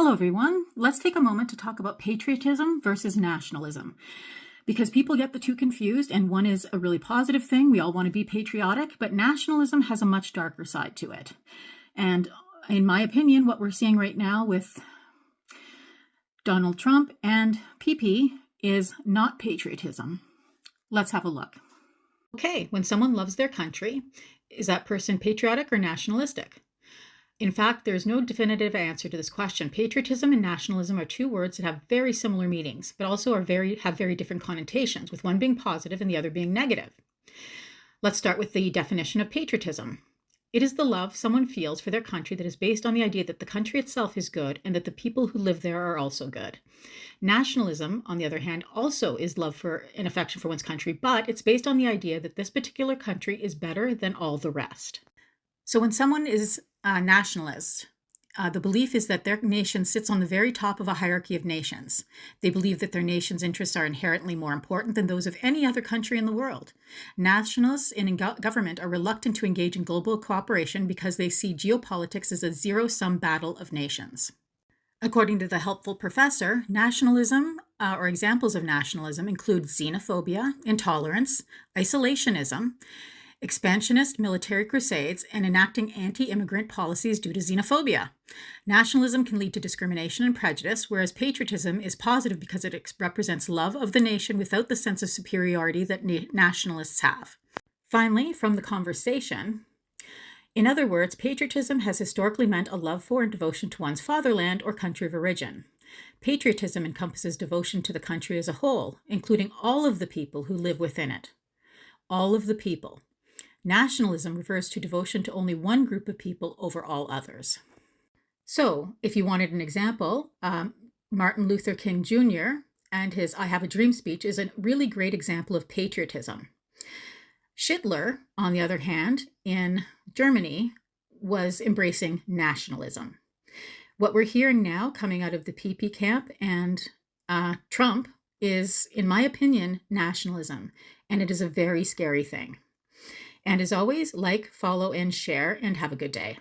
Hello, everyone. Let's take a moment to talk about patriotism versus nationalism, because people get the two confused, and one is a really positive thing. We all want to be patriotic, but nationalism has a much darker side to it. And in my opinion, what we're seeing right now with Donald Trump and PP is not patriotism. Let's have a look. Okay, when someone loves their country, is that person patriotic or nationalistic? In fact, there is no definitive answer to this question. Patriotism and nationalism are two words that have very similar meanings, but also have very different connotations, with one being positive and the other being negative. Let's start with the definition of patriotism. It is the love someone feels for their country that is based on the idea that the country itself is good and that the people who live there are also good. Nationalism, on the other hand, also is love for and affection for one's country, but it's based on the idea that this particular country is better than all the rest. So when someone is a nationalist, the belief is that their nation sits on the very top of a hierarchy of nations. They believe that their nation's interests are inherently more important than those of any other country in the world. Nationalists in government are reluctant to engage in global cooperation because they see geopolitics as a zero-sum battle of nations. According to the helpful professor, nationalism or examples of nationalism include xenophobia, intolerance, isolationism, expansionist military crusades, and enacting anti-immigrant policies due to xenophobia. Nationalism can lead to discrimination and prejudice, whereas patriotism is positive because it represents love of the nation without the sense of superiority that nationalists have. Finally, from the conversation, in other words, patriotism has historically meant a love for and devotion to one's fatherland or country of origin. Patriotism encompasses devotion to the country as a whole, including all of the people who live within it. All of the people. Nationalism refers to devotion to only one group of people over all others. So, if you wanted an example, Martin Luther King Jr. and his I Have a Dream speech is a really great example of patriotism. Hitler, on the other hand, in Germany, was embracing nationalism. What we're hearing now coming out of the PP camp and Trump is, in my opinion, nationalism, and it is a very scary thing. And as always, like, follow, and share, and have a good day.